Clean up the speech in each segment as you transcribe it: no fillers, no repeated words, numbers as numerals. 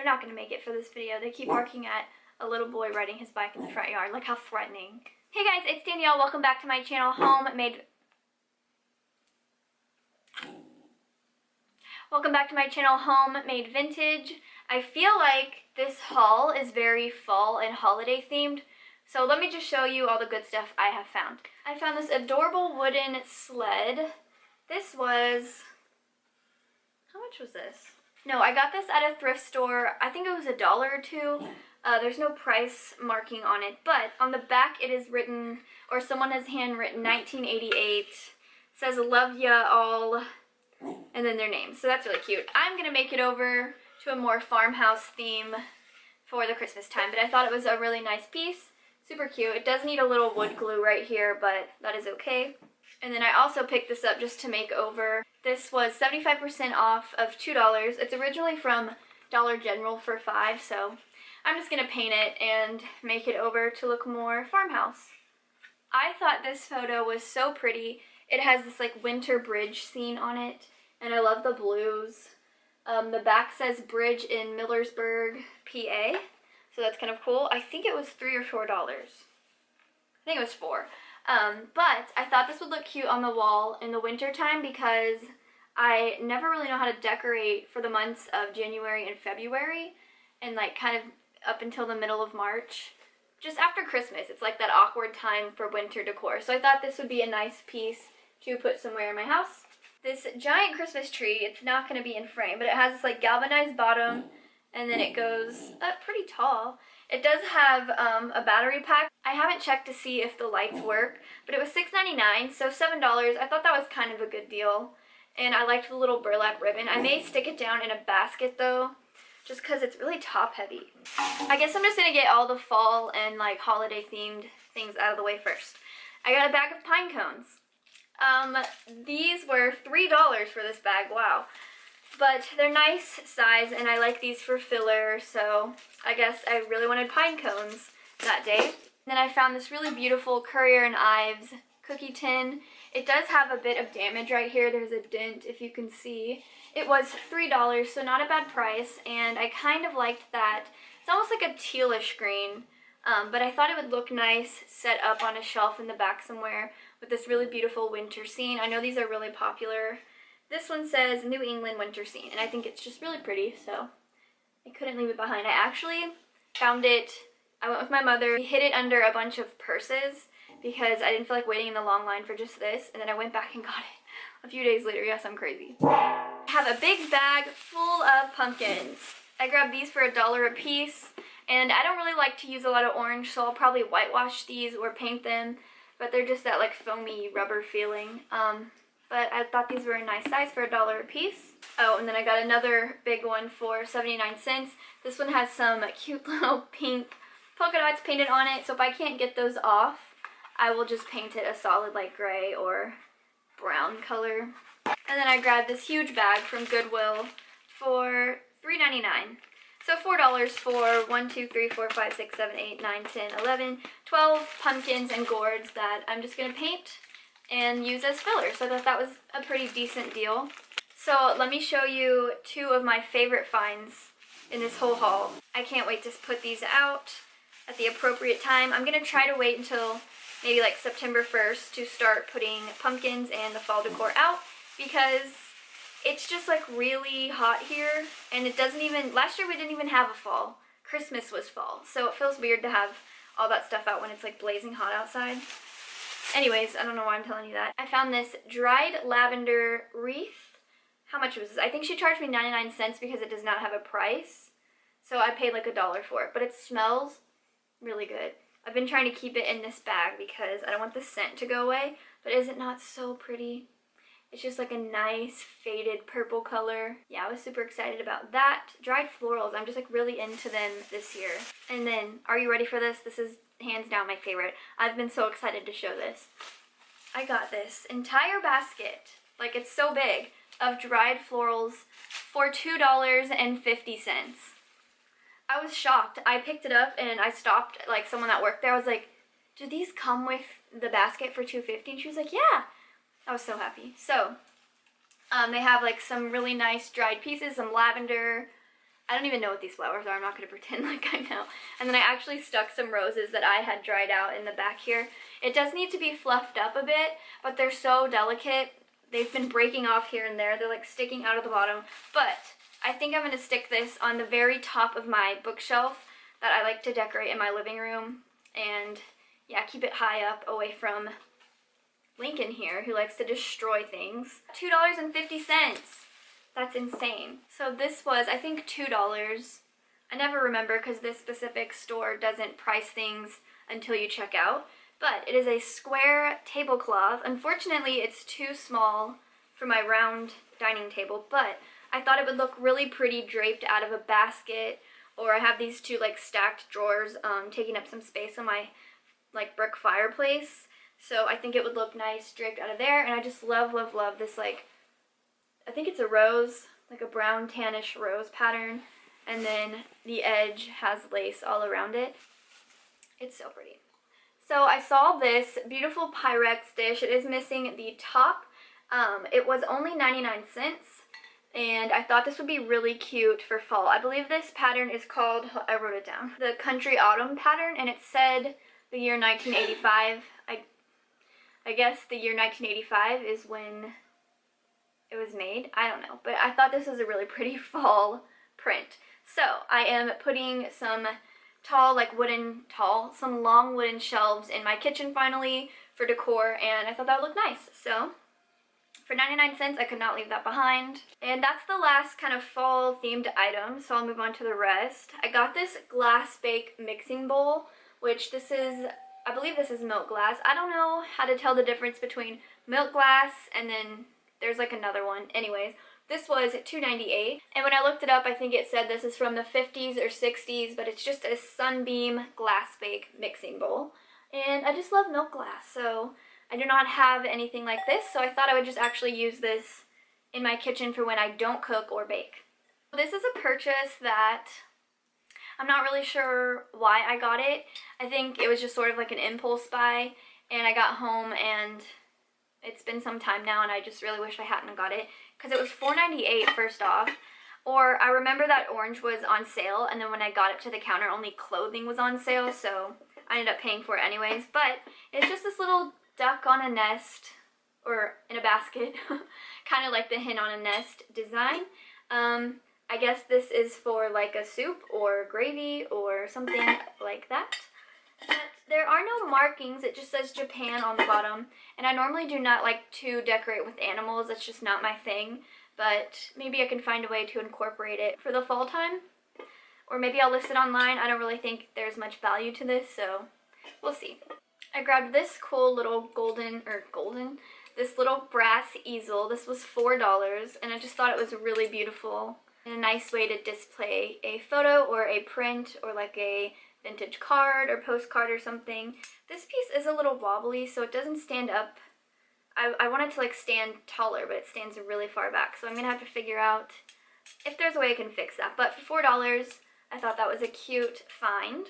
not going to make it for this video. They keep barking at a little boy riding his bike in the front yard. Like, how threatening. Hey guys, it's Danielle. Welcome back to my channel, Welcome back to my channel, Homemade Vintage. I feel like this haul is very fall and holiday themed. So let me just show you all the good stuff I have found. I found this adorable wooden sled. This was, how much was this? No, I got this at a thrift store. I think it was $1 or $2. There's no price marking on it, but on the back it is written, or someone has handwritten 1988. It says love ya all, and then their name. So that's really cute. I'm gonna make it over to a more farmhouse theme for the Christmas time, but I thought it was a really nice piece. Super cute. It does need a little wood glue right here, but that is okay. And then I also picked this up just to make over. This was 75% off of $2. It's originally from Dollar General for $5, so I'm just going to paint it and make it over to look more farmhouse. I thought this photo was so pretty. It has this like winter bridge scene on it, and I love the blues. The back says bridge in Millersburg, PA. So that's kind of cool. I think it was $3 or $4. I think it was $4. But I thought this would look cute on the wall in the winter time because I never really know how to decorate for the months of January and February, and like kind of up until the middle of March. Just after Christmas, it's like that awkward time for winter decor. So I thought this would be a nice piece to put somewhere in my house. This giant Christmas tree, it's not going to be in frame, but it has this like galvanized bottom, and then it goes up pretty tall. It does have a battery pack. I haven't checked to see if the lights work, but it was $6.99, so $7. I thought that was kind of a good deal, and I liked the little burlap ribbon. I may stick it down in a basket though, just because it's really top heavy. I guess I'm just going to get all the fall and like holiday themed things out of the way first. I got a bag of pine cones. These were $3 for this bag, wow. But they're nice size, and I like these for filler, so I guess I really wanted pine cones that day. Then I found this really beautiful Currier and Ives cookie tin. It does have a bit of damage right here. There's a dent, if you can see. It was $3, so not a bad price, and I kind of liked that. It's almost like a tealish green, but I thought it would look nice set up on a shelf in the back somewhere with this really beautiful winter scene. I know these are really popular. This one says New England Winter Scene, and I think it's just really pretty, so I couldn't leave it behind. I actually found it, I went with my mother, we hid it under a bunch of purses because I didn't feel like waiting in the long line for just this, and then I went back and got it a few days later. Yes, I'm crazy. I have a big bag full of pumpkins. I grabbed these for $1 a piece, and I don't really like to use a lot of orange, so I'll probably whitewash these or paint them, but they're just that like foamy rubber feeling. But I thought these were a nice size for $1 a piece. Oh, and then I got another big one for 79 cents. This one has some cute little pink polka dots painted on it, so if I can't get those off, I will just paint it a solid like gray or brown color. And then I grabbed this huge bag from Goodwill for $3.99. So $4 for 1, 2, 3, 4, 5, 6, 7, 8, 9, 10, 11, 12 pumpkins and gourds that I'm just going to paint and use as filler. So I thought that was a pretty decent deal. So let me show you two of my favorite finds in this whole haul. I can't wait to put these out at the appropriate time. I'm going to try to wait until maybe like September 1st to start putting pumpkins and the fall decor out, because it's just like really hot here, and it doesn't even, last year we didn't even have a fall. Christmas was fall, so it feels weird to have all that stuff out when it's like blazing hot outside. Anyways, I don't know why I'm telling you that. I found this dried lavender wreath. How much was this? I think she charged me 99 cents because it does not have a price. So I paid like $1 for it, but it smells really good. I've been trying to keep it in this bag because I don't want the scent to go away, but is it not so pretty? It's just like a nice faded purple color. Yeah, I was super excited about that. Dried florals, I'm just like really into them this year. And then, are you ready for this? This is hands down my favorite. I've been so excited to show this. I got this entire basket, like it's so big, of dried florals for $2.50. I was shocked. I picked it up and I stopped like someone that worked there. I was like, do these come with the basket for $2.50? And she was like, yeah. I was so happy. So they have like some really nice dried pieces, some lavender, I don't even know what these flowers are. I'm not going to pretend like I know. And then I actually stuck some roses that I had dried out in the back here. It does need to be fluffed up a bit, but they're so delicate. They've been breaking off here and there. They're like sticking out of the bottom. But I think I'm going to stick this on the very top of my bookshelf that I like to decorate in my living room. And yeah, keep it high up away from Lincoln here, who likes to destroy things. $2.50. That's insane. So this was, I think, $2. I never remember because this specific store doesn't price things until you check out. But it is a square tablecloth. Unfortunately, it's too small for my round dining table, but I thought it would look really pretty draped out of a basket, or I have these two like stacked drawers taking up some space on my like brick fireplace. So I think it would look nice draped out of there, and I just love, love, love this, like, I think it's a rose, like a brown tannish rose pattern, and then the edge has lace all around it. It's so pretty. So I saw this beautiful Pyrex dish. It is missing the top. It was only 99 cents, and I thought this would be really cute for fall. I believe this pattern is called, I wrote it down, the Country Autumn pattern, and it said the year 1985. I guess the year 1985 is when it was made. I don't know, but I thought this was a really pretty fall print. So I am putting some some long wooden shelves in my kitchen finally for decor, and I thought that would look nice. So for 99 cents, I could not leave that behind. And that's the last kind of fall themed item, so I'll move on to the rest. I got this glass bake mixing bowl, which this is, I believe this is milk glass. I don't know how to tell the difference between milk glass and then there's like another one. Anyways, this was $2.98, and when I looked it up, I think it said this is from the 50s or 60s, but it's just a sunbeam glass bake mixing bowl. And I just love milk glass, so I do not have anything like this, so I thought I would just actually use this in my kitchen for when I don't cook or bake. This is a purchase that I'm not really sure why I got it. I think it was just sort of like an impulse buy, and I got home and it's been some time now, and I just really wish I hadn't got it because it was $4.98 first off. Or I remember that orange was on sale, and then when I got it to the counter, only clothing was on sale, so I ended up paying for it anyways. But it's just this little duck on a nest, or in a basket, kind of like the hen on a nest design. I guess this is for like a soup or gravy or something like that. But there are no markings, it just says Japan on the bottom, and I normally do not like to decorate with animals. That's just not my thing, but maybe I can find a way to incorporate it for the fall time, or maybe I'll list it online. I don't really think there's much value to this, so we'll see. I grabbed this cool little this little brass easel. This was $4, and I just thought it was really beautiful and a nice way to display a photo or a print or like a vintage card or postcard or something. This piece is a little wobbly, so it doesn't stand up. I want it to like stand taller, but it stands really far back, so I'm gonna have to figure out if there's a way I can fix that. But for $4, I thought that was a cute find.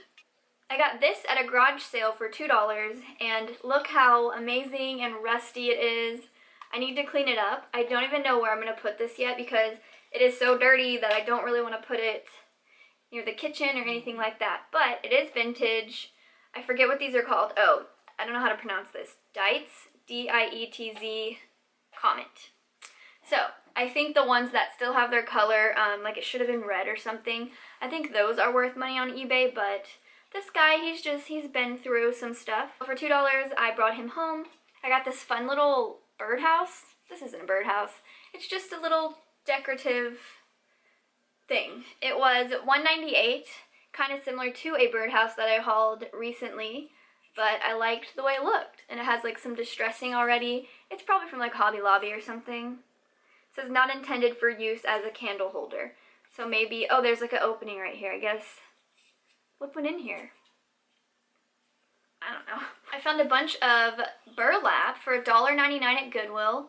I got this at a garage sale for $2, and look how amazing and rusty it is. I need to clean it up. I don't even know where I'm gonna put this yet because it is so dirty that I don't really want to put it near the kitchen or anything like that, but it is vintage. I forget what these are called. Oh, I don't know how to pronounce this. Dietz, D-I-E-T-Z, Comet. So, I think the ones that still have their color, like it should have been red or something, I think those are worth money on eBay, but this guy, he's been through some stuff. For $2, I brought him home. I got this fun little birdhouse. This isn't a birdhouse. It's just a little decorative thing. It was $1.98, kind of similar to a birdhouse that I hauled recently, but I liked the way it looked, and it has like some distressing already. It's probably from like Hobby Lobby or something. It says not intended for use as a candle holder, so maybe, oh, there's like an opening right here, I guess. What went in here? I don't know. I found a bunch of burlap for $1.99 at Goodwill.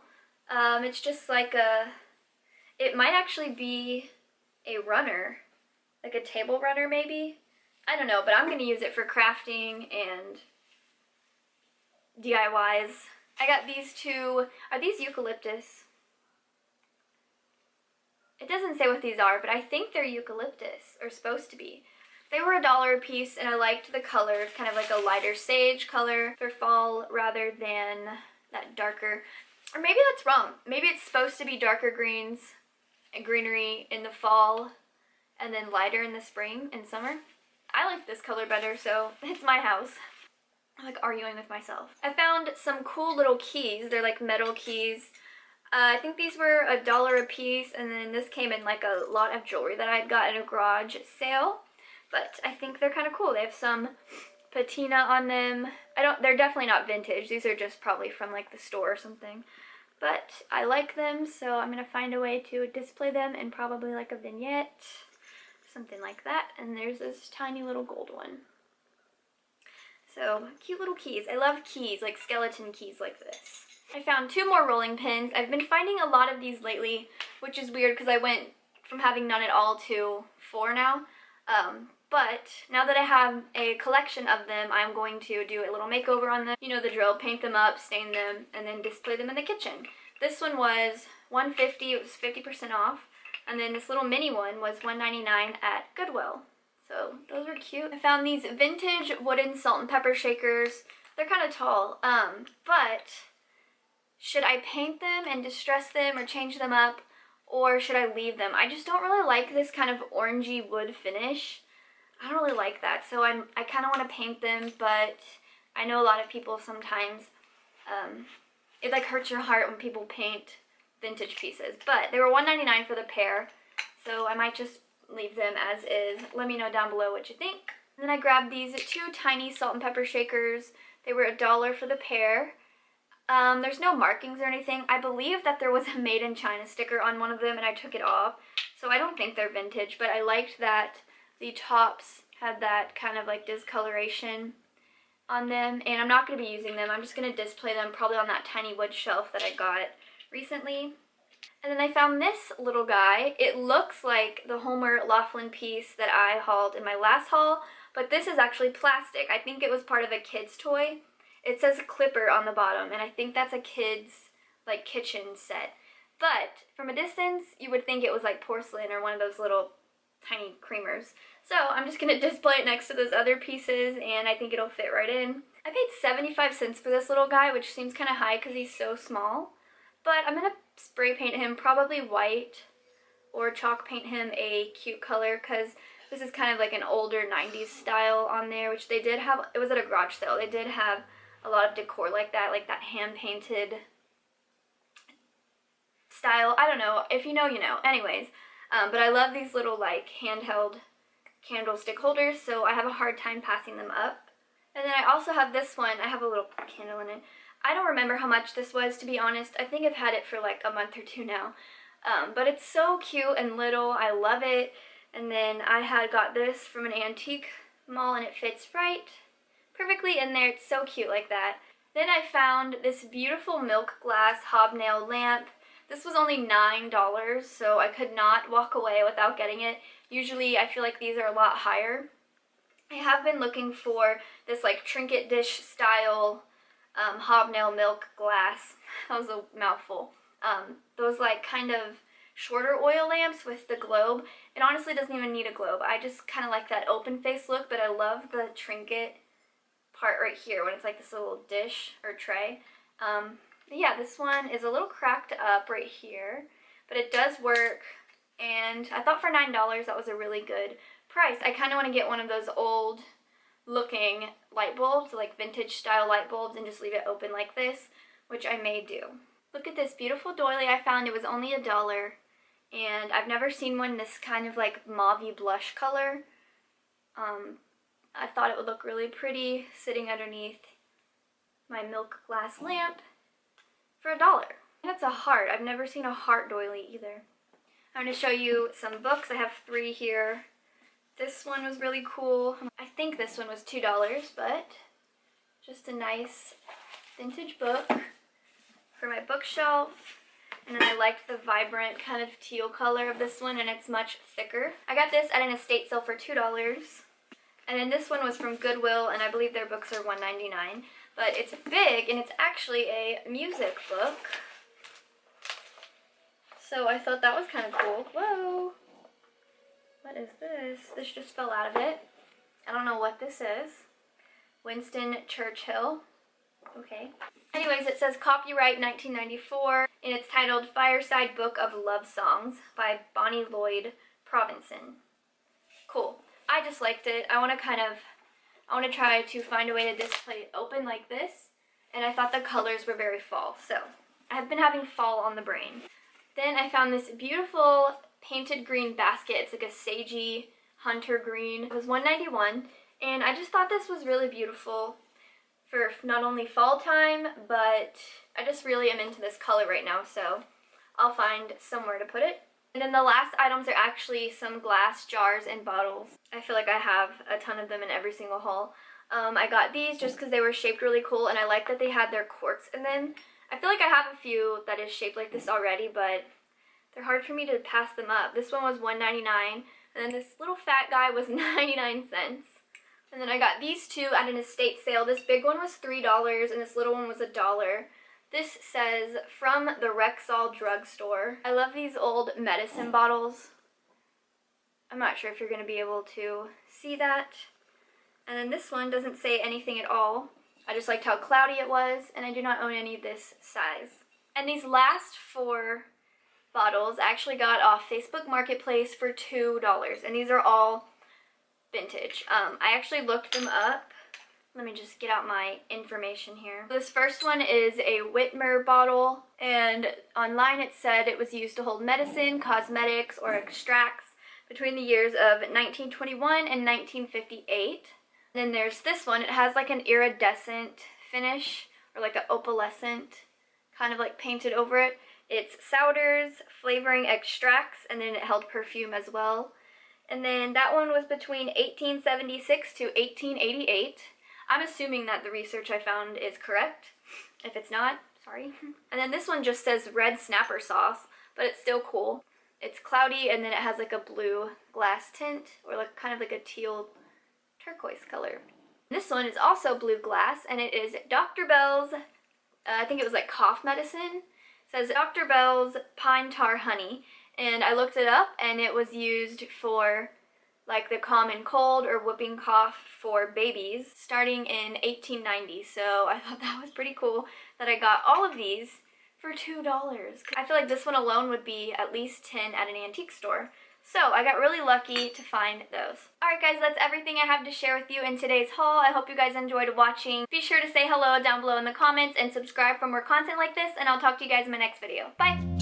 It's just like it might actually be a runner, like a table runner maybe. I don't know, but I'm going to use it for crafting and DIYs. I got these two. Are these eucalyptus? It doesn't say what these are, but I think they're eucalyptus, or supposed to be. They were $1 a piece, and I liked the colors, kind of like a lighter sage color for fall rather than that darker, or maybe that's wrong. Maybe it's supposed to be darker greens and greenery in the fall and then lighter in the spring and summer. I like this color better, so it's my house. I'm like arguing with myself. I found some cool little keys. They're like metal keys. I think these were $1 a piece, and then this came in like a lot of jewelry that I'd got at a garage sale. But I think they're kind of cool. They have some patina on them. They're definitely not vintage. These are just probably from like the store or something. But I like them, so I'm gonna find a way to display them in probably like a vignette, something like that. And there's this tiny little gold one. So cute little keys. I love keys, like skeleton keys like this. I found 2 more rolling pins. I've been finding a lot of these lately, which is weird because I went from having none at all to 4 now. But now that I have a collection of them, I'm going to do a little makeover on them. You know the drill, paint them up, stain them, and then display them in the kitchen. This one was $150, it was 50% off. And then this little mini one was $1.99 at Goodwill. So those are cute. I found these vintage wooden salt and pepper shakers. They're kind of tall, but should I paint them and distress them or change them up, or should I leave them? I just don't really like this kind of orangey wood finish. I don't really like that, so I kind of want to paint them, but I know a lot of people sometimes, it like hurts your heart when people paint vintage pieces. But they were $1.99 for the pair, so I might just leave them as is. Let me know down below what you think. And then I grabbed these 2 tiny salt and pepper shakers. They were $1 for the pair. There's no markings or anything. I believe that there was a made in China sticker on one of them and I took it off, so I don't think they're vintage, but I liked that the tops had that kind of like discoloration on them, and I'm not going to be using them. I'm just going to display them probably on that tiny wood shelf that I got recently. And then I found this little guy. It looks like the Homer Laughlin piece that I hauled in my last haul, but this is actually plastic. I think it was part of a kid's toy. It says Clipper on the bottom, and I think that's a kid's like kitchen set. But from a distance, you would think it was like porcelain or one of those little tiny creamers. So I'm just going to display it next to those other pieces, and I think it'll fit right in. I paid 75 cents for this little guy, which seems kind of high because he's so small. But I'm going to spray paint him probably white or chalk paint him a cute color, because this is kind of like an older 90s style on there, which they did have. It was at a garage sale. They did have a lot of decor like that hand-painted style. I don't know. If you know, you know. Anyways, but I love these little like handheld candlestick holders, so I have a hard time passing them up. And then I also have this one. I have a little candle in it. I don't remember how much this was, to be honest. I think I've had it for like a month or 2 now. But it's so cute and little. I love it. And then I had got this from an antique mall, and it fits right perfectly in there. It's so cute like that. Then I found this beautiful milk glass hobnail lamp. This was only $9, so I could not walk away without getting it. Usually I feel like these are a lot higher. I have been looking for this like trinket dish style hobnail milk glass. That was a mouthful. Those like kind of shorter oil lamps with the globe. It honestly doesn't even need a globe. I just kind of like that open face look, but I love the trinket part right here when it's like this little dish or tray. Yeah, this one is a little cracked up right here, but it does work, and I thought for $9 that was a really good price. I kind of want to get one of those old looking light bulbs, like vintage style light bulbs, and just leave it open like this, which I may do. Look at this beautiful doily I found. It was only $1, and I've never seen one this kind of like mauvey blush color. I thought it would look really pretty sitting underneath my milk glass lamp for $1. That's a heart. I've never seen a heart doily either. I'm going to show you some books. I have 3 here. This one was really cool. I think this one was $2, but just a nice vintage book for my bookshelf. And then I liked the vibrant kind of teal color of this one, and it's much thicker. I got this at an estate sale for $2. And then this one was from Goodwill, and I believe their books are $1.99. But it's big, and it's actually a music book. So I thought that was kind of cool. Whoa! What is this? This just fell out of it. I don't know what this is. Winston Churchill. Okay. Anyways, it says copyright 1994, and it's titled Fireside Book of Love Songs by Bonnie Lloyd Provenson. Cool. I just liked it. I want to try to find a way to display it open like this, and I thought the colors were very fall, so I've been having fall on the brain. Then I found this beautiful painted green basket. It's like a sagey hunter green. It was $1.91, and I just thought this was really beautiful for not only fall time, but I just really am into this color right now, so I'll find somewhere to put it. And then the last items are actually some glass jars and bottles. I feel like I have a ton of them in every single haul. I got these just because they were shaped really cool, and I like that they had their quartz in them. I feel like I have a few that is shaped like this already, but they're hard for me to pass them up. This one was $1.99, and then this little fat guy was 99 cents. And then I got these two at an estate sale. This big one was $3 and this little one was $1. This says, from the Rexall drugstore. I love these old medicine bottles. I'm not sure if you're going to be able to see that. And then this one doesn't say anything at all. I just liked how cloudy it was, and I do not own any of this size. And these last 4 bottles I actually got off Facebook Marketplace for $2, and these are all vintage. I actually looked them up. Let me just get out my information here. This first one is a Whitmer bottle, and online it said it was used to hold medicine, cosmetics, or extracts between the years of 1921 and 1958. Then there's this one. It has like an iridescent finish, or like an opalescent, kind of like painted over it. It's sourders, flavoring extracts, and then it held perfume as well. And then that one was between 1876 to 1888. I'm assuming that the research I found is correct. If it's not, sorry. And then this one just says red snapper sauce, but it's still cool. It's cloudy, and then it has like a blue glass tint, or like kind of like a teal turquoise color. This one is also blue glass, and it is Dr. Bell's, I think it was like cough medicine. It says Dr. Bell's Pine Tar Honey. And I looked it up, and it was used for like the common cold or whooping cough for babies starting in 1890. So I thought that was pretty cool that I got all of these for $2. I feel like this one alone would be at least $10 at an antique store. So I got really lucky to find those. Alright guys, that's everything I have to share with you in today's haul. I hope you guys enjoyed watching. Be sure to say hello down below in the comments and subscribe for more content like this, and I'll talk to you guys in my next video. Bye!